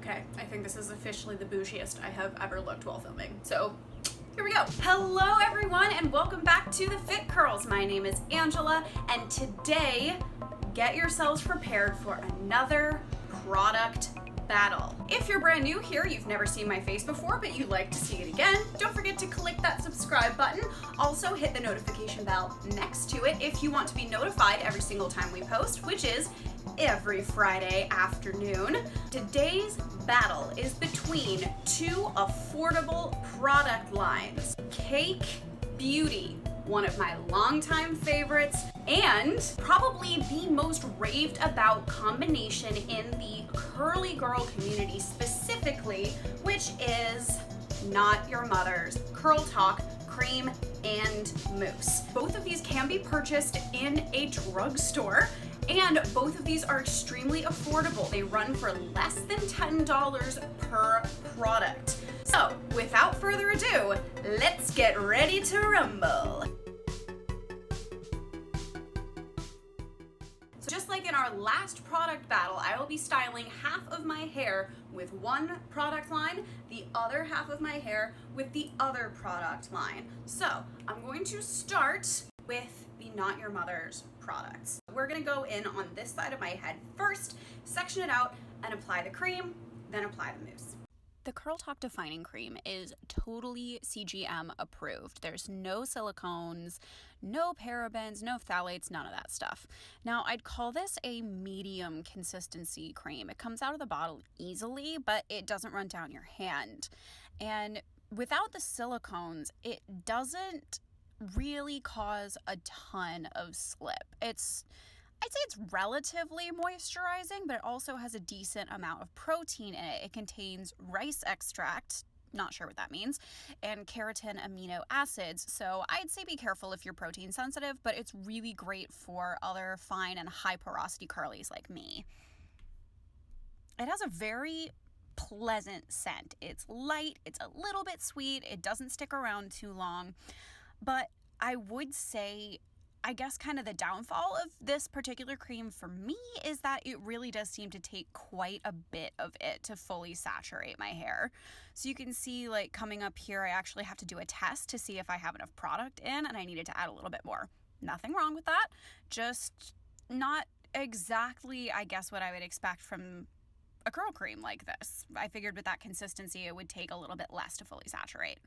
Okay, I think this is officially the bougiest I have ever looked while filming. So here we go. Hello everyone and welcome back to the Fit Curls. My name is Angela and today get yourselves prepared for another product battle. If you're brand new here, you've never seen my face before, but you'd like to see it again, don't forget to click that subscribe button. Also hit the notification bell next to it if you want to be notified every single time we post, which is every Friday afternoon. Today's battle is between two affordable product lines. Cake Beauty, one of my longtime favorites, and probably the most raved about combination in the curly girl community specifically, which is Not Your Mother's Curl Talk Cream and Mousse. Both of these can be purchased in a drugstore, and both of these are extremely affordable. They run for less than $10 per product. So without further ado, let's get ready to rumble. So just like in our last product battle, I will be styling half of my hair with one product line, the other half of my hair with the other product line. So I'm going to start with the Not Your Mother's products. We're gonna go in on this side of my head first, section it out, and apply the cream, then apply the mousse. The Curl Talk Defining Cream is totally CGM approved. There's no silicones, no parabens, no phthalates, none of that stuff. Now, I'd call this a medium consistency cream. It comes out of the bottle easily, but it doesn't run down your hand. And without the silicones, it doesn't really cause a ton of slip. I'd say it's relatively moisturizing, but it also has a decent amount of protein in it. It contains rice extract, not sure what that means, and keratin amino acids. So I'd say be careful if you're protein sensitive, but it's really great for other fine and high porosity curlies like me. It has a very pleasant scent. It's light, it's a little bit sweet, it doesn't stick around too long. But I would say, I guess kind of the downfall of this particular cream for me is that it really does seem to take quite a bit of it to fully saturate my hair. So you can see, like, coming up here, I actually have to do a test to see if I have enough product in, and I needed to add a little bit more. Nothing wrong with that, just not exactly, I guess, what I would expect from a curl cream like this. I figured with that consistency, it would take a little bit less to fully saturate.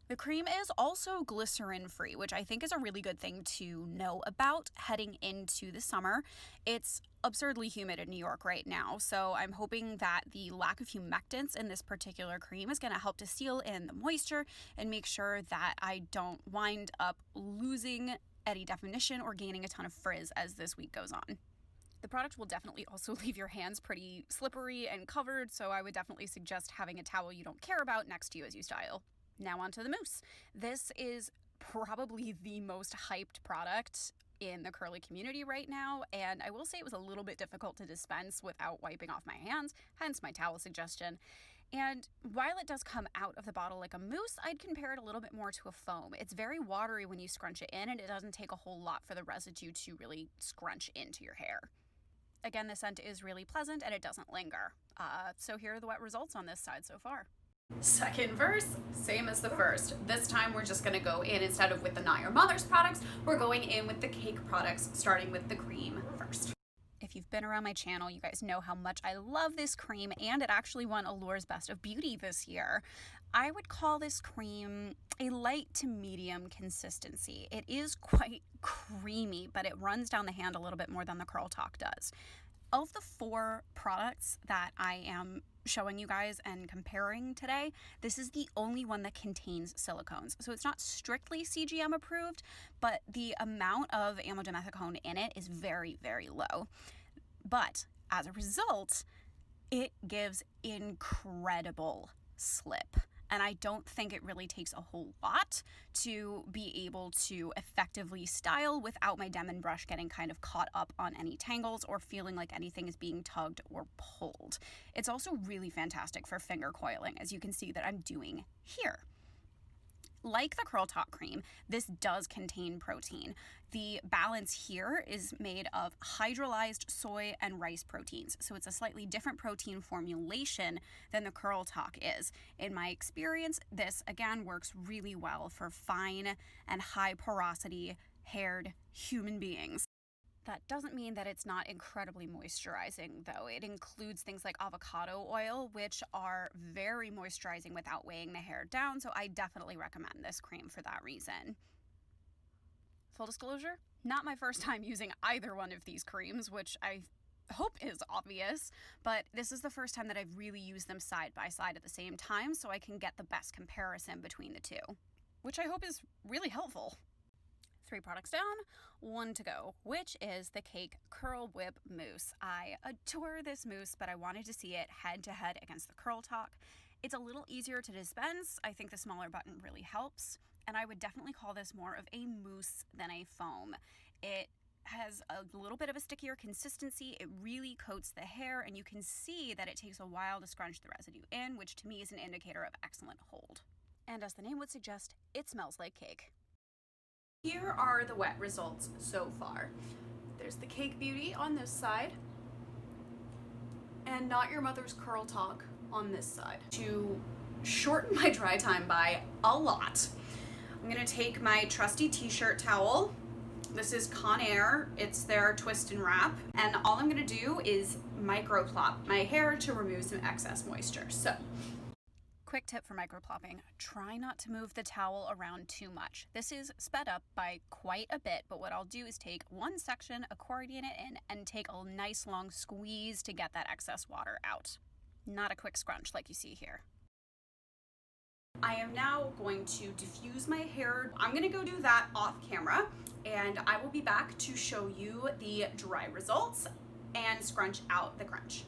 The cream is also glycerin-free, which I think is a really good thing to know about heading into the summer. It's absurdly humid in New York right now, so I'm hoping that the lack of humectants in this particular cream is going to help to seal in the moisture and make sure that I don't wind up losing any definition or gaining a ton of frizz as this week goes on. The product will definitely also leave your hands pretty slippery and covered, so I would definitely suggest having a towel you don't care about next to you as you style. Now onto the mousse. This is probably the most hyped product in the curly community right now, and I will say it was a little bit difficult to dispense without wiping off my hands, hence my towel suggestion. And while it does come out of the bottle like a mousse, I'd compare it a little bit more to a foam. It's very watery when you scrunch it in, and it doesn't take a whole lot for the residue to really scrunch into your hair. Again, the scent is really pleasant and it doesn't linger. So here are the wet results on this side so far. Second verse, same as the first. This time we're just gonna go in, instead of with the Not Your Mother's products, we're going in with the cake products, starting with the cream first. If you've been around my channel, you guys know how much I love this cream, and it actually won Allure's Best of Beauty this year. I would call this cream a light to medium consistency. It is quite creamy, but it runs down the hand a little bit more than the Curl Talk does. Of the 4 products that I am showing you guys and comparing today, this is the only one that contains silicones. So it's not strictly CGM approved, but the amount of amidimethicone in it is very, very low. But as a result, it gives incredible slip. And I don't think it really takes a whole lot to be able to effectively style without my Denman brush getting kind of caught up on any tangles or feeling like anything is being tugged or pulled. It's also really fantastic for finger coiling, as you can see that I'm doing here. Like the Curl Talk cream, this does contain protein. The balance here is made of hydrolyzed soy and rice proteins, so it's a slightly different protein formulation than the Curl Talk is. In my experience, this again works really well for fine and high porosity haired human beings. That doesn't mean that it's not incredibly moisturizing, though. It includes things like avocado oil, which are very moisturizing without weighing the hair down, so I definitely recommend this cream for that reason. Full disclosure, not my first time using either one of these creams, which I hope is obvious, but this is the first time that I've really used them side by side at the same time, so I can get the best comparison between the two, which I hope is really helpful. 3 products down, 1 to go, which is the Cake Curl Whip Mousse. I adore this mousse, but I wanted to see it head to head against the Curl Talk. It's a little easier to dispense. I think the smaller button really helps, and I would definitely call this more of a mousse than a foam. It has a little bit of a stickier consistency. It really coats the hair, and you can see that it takes a while to scrunch the residue in, which to me is an indicator of excellent hold. And as the name would suggest, it smells like cake. Here are the wet results so far. There's the Cake Beauty on this side, and Not Your Mother's Curl Talk on this side. To shorten my dry time by a lot, I'm gonna take my trusty t-shirt towel. This is Conair, it's their twist and wrap, and all I'm gonna do is microplop my hair to remove some excess moisture. So, quick tip for microplopping, try not to move the towel around too much. This is sped up by quite a bit, but what I'll do is take one section, accordion it in, and take a nice long squeeze to get that excess water out. Not a quick scrunch like you see here. I am now going to diffuse my hair. I'm gonna go do that off camera, and I will be back to show you the dry results and scrunch out the crunch.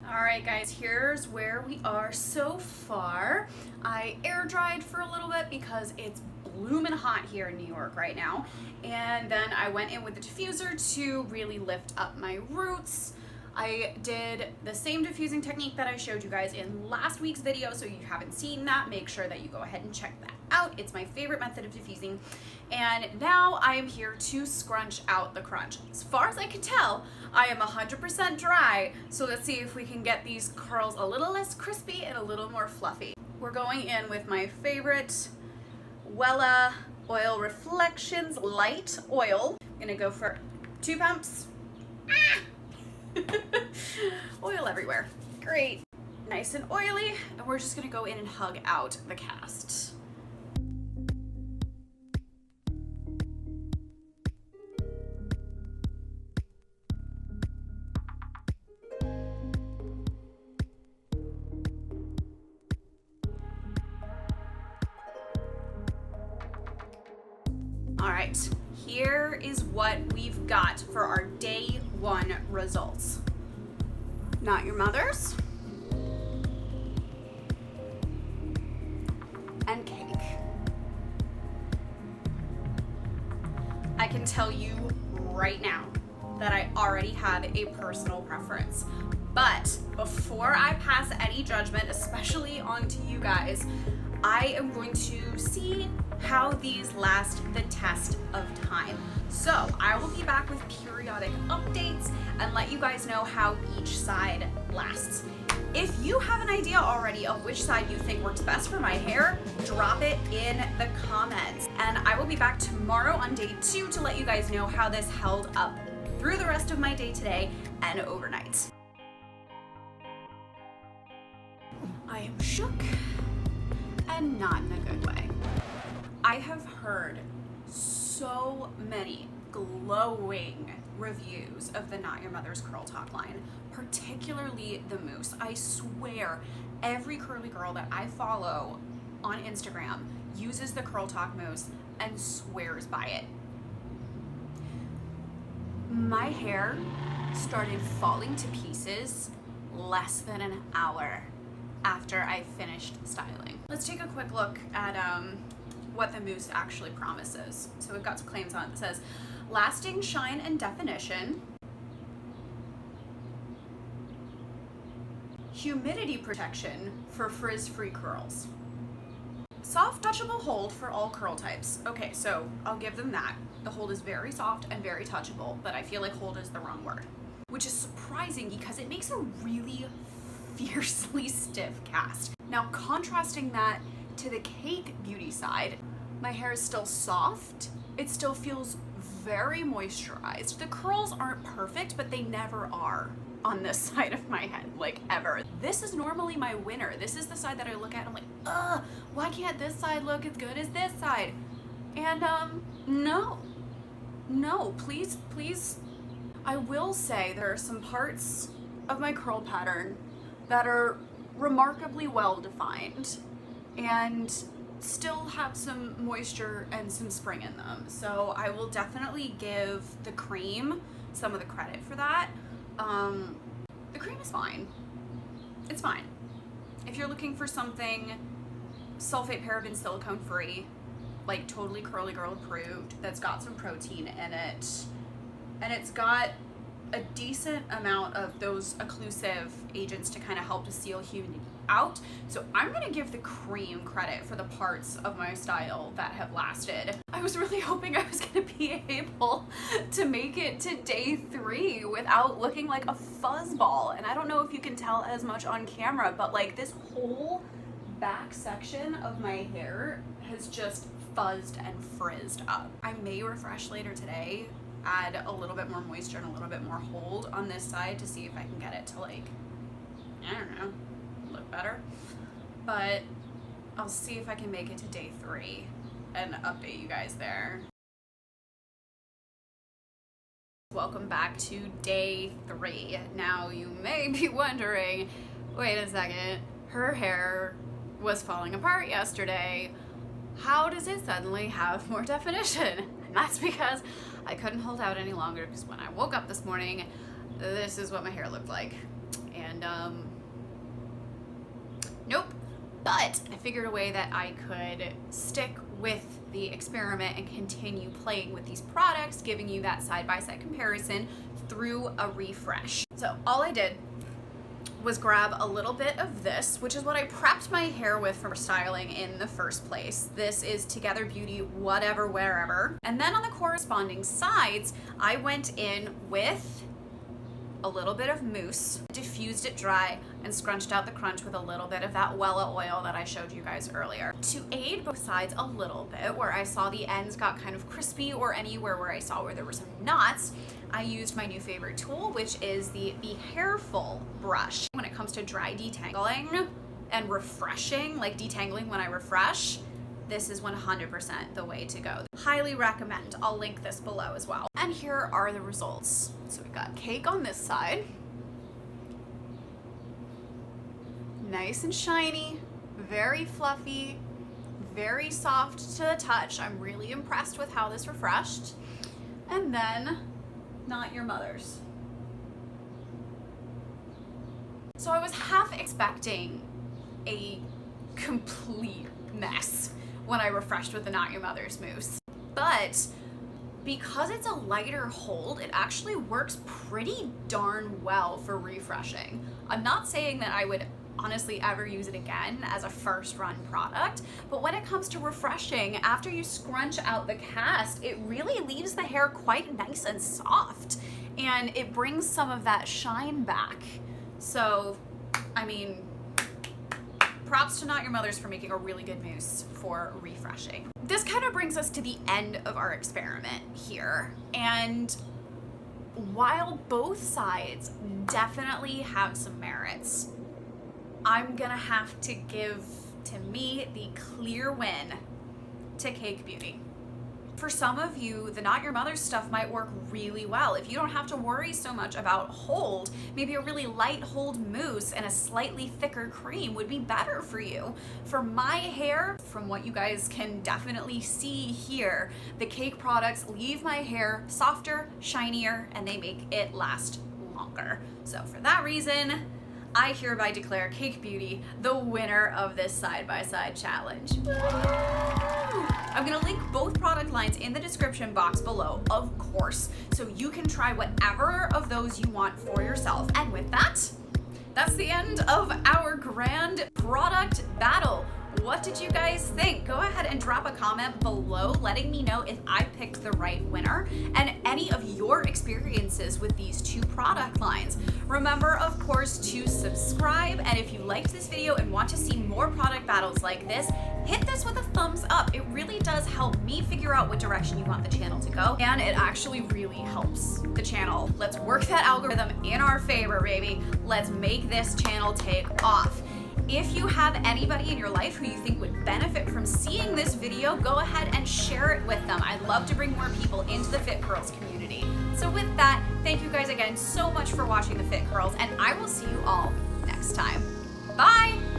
Alright guys, here's where we are so far. I air dried for a little bit because it's blooming hot here in New York right now, and then I went in with the diffuser to really lift up my roots. I did the same diffusing technique that I showed you guys in last week's video, so if you haven't seen that, make sure that you go ahead and check that out. It's my favorite method of diffusing. And now I am here to scrunch out the crunch. As far as I can tell, I am 100% dry, so let's see if we can get these curls a little less crispy and a little more fluffy. We're going in with my favorite Wella Oil Reflections Light Oil. I'm gonna go for 2 pumps. Oil everywhere. Great. Nice and oily, and we're just gonna go in and hug out the cast. All right, here is what we've got for our day 1 results. Not Your Mother's and Cake. I can tell you right now that I already have a personal preference, but before I pass any judgment, especially onto you guys, I am going to see how these last the test of time. So I will be back with periodic updates and let you guys know how each side lasts. If you have an idea already of which side you think works best for my hair, drop it in the comments. And I will be back tomorrow on day 2 to let you guys know how this held up through the rest of my day today and overnight. I am shook, and not in a good way. I have heard so many glowing reviews of the Not Your Mother's Curl Talk line, particularly the mousse. I swear every curly girl that I follow on Instagram uses the Curl Talk mousse and swears by it. My hair started falling to pieces less than an hour after I finished styling. Let's take a quick look at what the mousse actually promises. So we've got some claims on it that says lasting shine and definition, humidity protection for frizz-free curls. Soft, touchable hold for all curl types. Okay, so I'll give them that. The hold is very soft and very touchable, but I feel like hold is the wrong word, which is surprising because it makes a really fiercely stiff cast. Now, contrasting that to the Cake Beauty side, my hair is still soft. It still feels very moisturized. The curls aren't perfect, but they never are on this side of my head, like ever. This is normally my winner. This is the side that I look at and I'm like, ugh, why can't this side look as good as this side? And no, please. I will say there are some parts of my curl pattern that are remarkably well defined and still have some moisture and some spring in them. So I will definitely give the cream some of the credit for that. The cream is fine. It's fine. If you're looking for something sulfate, paraben, silicone free, like totally curly girl approved, that's got some protein in it, and it's got a decent amount of those occlusive agents to kind of help to seal humidity out. So I'm gonna give the cream credit for the parts of my style that have lasted. I was really hoping I was gonna be able to make it to day 3 without looking like a fuzzball. And I don't know if you can tell as much on camera, but like this whole back section of my hair has just fuzzed and frizzed up. I may refresh later today, add a little bit more moisture and a little bit more hold on this side to see if I can get it to, like, I don't know, look better. But I'll see if I can make it to day 3 and update you guys there. Welcome back to day 3. Now you may be wondering, wait a second, her hair was falling apart yesterday. How does it suddenly have more definition? And that's because I couldn't hold out any longer, because when I woke up this morning, this is what my hair looked like. And nope. But I figured a way that I could stick with the experiment and continue playing with these products, giving you that side-by-side comparison through a refresh. So all I did was grab a little bit of this, which is what I prepped my hair with for styling in the first place. This is Together Beauty Whatever Wherever. And then on the corresponding sides, I went in with a little bit of mousse, diffused it dry, and scrunched out the crunch with a little bit of that Wella oil that I showed you guys earlier. To aid both sides a little bit, where I saw the ends got kind of crispy or anywhere where I saw where there were some knots, I used my new favorite tool, which is the Be Hairful brush. When it comes to dry detangling and refreshing, like detangling when I refresh, this is 100% the way to go. Highly recommend. I'll link this below as well. And here are the results. So we've got cake on this side. Nice and shiny, very fluffy, very soft to the touch. I'm really impressed with how this refreshed. And then Not Your Mother's. So I was half expecting a complete mess when I refreshed with the Not Your Mother's mousse. But because it's a lighter hold, it actually works pretty darn well for refreshing. I'm not saying that I would honestly ever use it again as a first run product, but when it comes to refreshing, after you scrunch out the cast, it really leaves the hair quite nice and soft, and it brings some of that shine back. So, I mean, props to Not Your Mother's for making a really good mousse for refreshing. This kind of brings us to the end of our experiment here, and while both sides definitely have some merits, I'm gonna have to give, to me, the clear win to Cake Beauty. For some of you, the Not Your Mother's stuff might work really well. If you don't have to worry so much about hold, maybe a really light hold mousse and a slightly thicker cream would be better for you. For my hair, from what you guys can definitely see here, the Cake products leave my hair softer, shinier, and they make it last longer. So for that reason, I hereby declare Cake Beauty the winner of this side-by-side challenge. I'm gonna link both product lines in the description box below, of course, so you can try whatever of those you want for yourself. And with that, that's the end of our grand product battle. What did you guys think? Go ahead and drop a comment below letting me know if I picked the right winner and any of your experiences with these two product lines. Remember, of course, to subscribe, and if you liked this video and want to see more product battles like this, hit this with a thumbs up. It really does help me figure out what direction you want the channel to go, and it actually really helps the channel. Let's work that algorithm in our favor, baby. Let's make this channel take off. If you have anybody in your life who you think would benefit from seeing this video, go ahead and share it with them. I'd love to bring more people into the Fit Girls community. So with that, thank you guys again so much for watching the Fit Girls, and I will see you all next time. Bye!